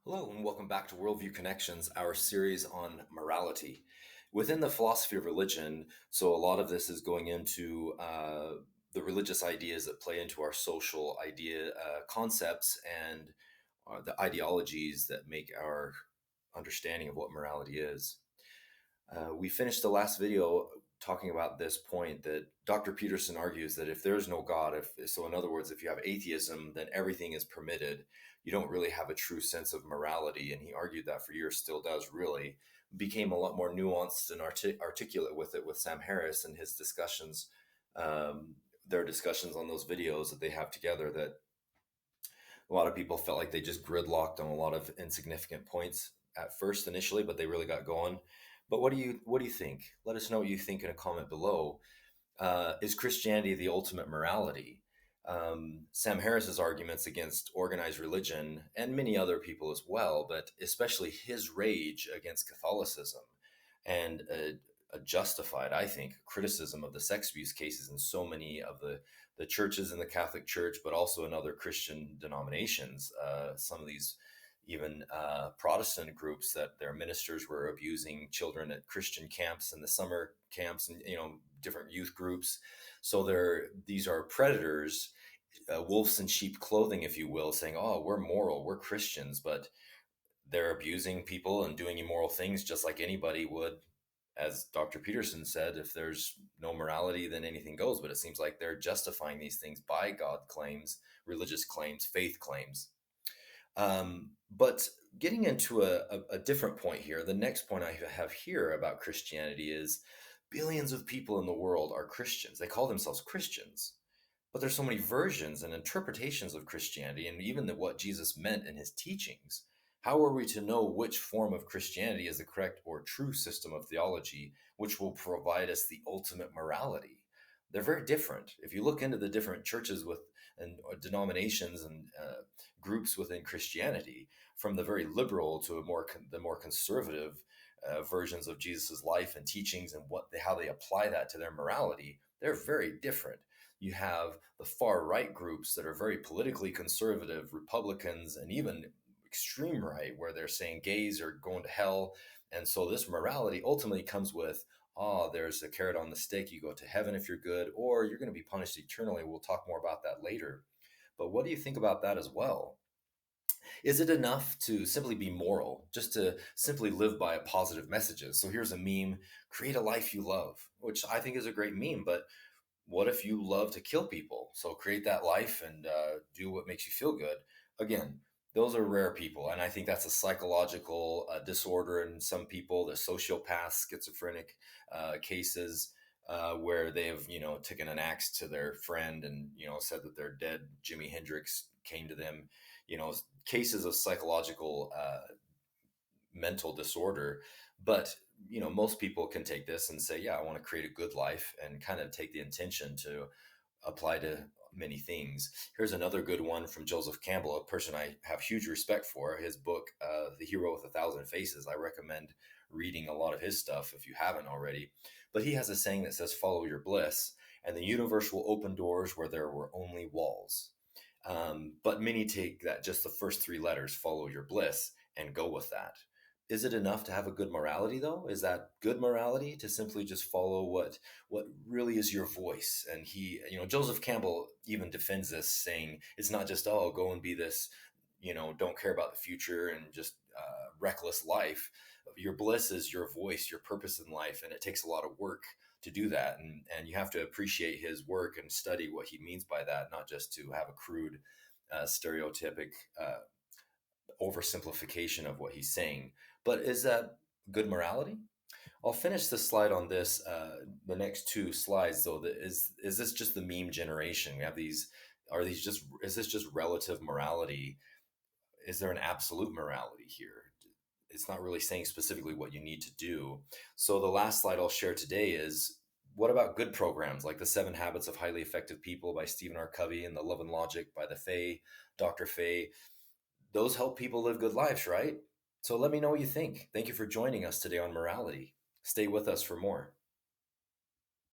Hello, and welcome back to Worldview Connections, our series on morality. Within the philosophy of religion, so a lot of this is going into the religious ideas that play into our social idea concepts and the ideologies that make our understanding of what morality is. We finished the last video talking about this point that Dr. Peterson argues that if there's no God, if so, in other words, if you have atheism, then everything is permitted. You don't really have a true sense of morality, and he argued that for years, still does really. Became a lot more nuanced and articulate with it with Sam Harris and his discussions, their discussions on those videos that they have together. That a lot of people felt like they just gridlocked on a lot of insignificant points at first initially, but they really got going. But what do you think? Let us know what you think in a comment below. Is Christianity the ultimate morality? Sam Harris's arguments against organized religion and many other people as well, but especially his rage against Catholicism and a justified, I think, criticism of the sex abuse cases in so many of the churches in the Catholic Church, but also in other Christian denominations. Some of these even Protestant groups that their ministers were abusing children at Christian camps and the summer camps and different youth groups. So these are predators, wolves in sheep clothing, if you will, saying, "Oh, we're moral, we're Christians," but they're abusing people and doing immoral things just like anybody would. As Dr. Peterson said, if there's no morality, then anything goes. But it seems like they're justifying these things by God claims, religious claims, faith claims. But getting into a different point here, the next point I have here about Christianity is billions of people in the world are Christians. They call themselves Christians, but there's so many versions and interpretations of Christianity and even what Jesus meant in his teachings. How are we to know which form of Christianity is the correct or true system of theology, which will provide us the ultimate morality? They're very different. If you look into the different churches with and denominations and groups within Christianity, from the very liberal to the more conservative versions of Jesus's life and teachings and how they apply that to their morality, they're very different. You have the far right groups that are very politically conservative, Republicans, and even extreme right, where they're saying gays are going to hell. And so this morality ultimately comes with, there's a carrot on the stick. You go to heaven if you're good, or you're going to be punished eternally. We'll talk more about that later. But what do you think about that as well? Is it enough to simply be moral, just to simply live by positive messages? So here's a meme: create a life you love, which I think is a great meme. But what if you love to kill people? So create that life and do what makes you feel good. Again, those are rare people. And I think that's a psychological disorder in some people, the sociopath, schizophrenic cases. Where they've taken an axe to their friend and said that they're dead. Jimi Hendrix came to them, you know cases of psychological mental disorder. But most people can take this and say, yeah, I want to create a good life, and kind of take the intention to apply to many things. Here's another good one from Joseph Campbell, a person I have huge respect for. His book, The Hero with a Thousand Faces, I recommend reading a lot of his stuff if you haven't already. But he has a saying that says, follow your bliss, and the universe will open doors where there were only walls. But many take that, just the first three letters, follow your bliss, and go with that. Is it enough to have a good morality, though? Is that good morality to simply just follow what really is your voice? And Joseph Campbell even defends this, saying it's not just, go and be this, don't care about the future and just reckless life. Your bliss is your voice, your purpose in life, and it takes a lot of work to do that. And you have to appreciate his work and study what he means by that, not just to have a crude, stereotypic oversimplification of what he's saying. But is that good morality? I'll finish the slide on this. The next two slides, though, is this just the meme generation? We have these. Is this just relative morality? Is there an absolute morality here? It's not really saying specifically what you need to do. So the last slide I'll share today is, what about good programs like the 7 Habits of Highly Effective People by Stephen R. Covey and the Love and Logic by Dr. Fay? Those help people live good lives, right? So let me know what you think. Thank you for joining us today on morality. Stay with us for more.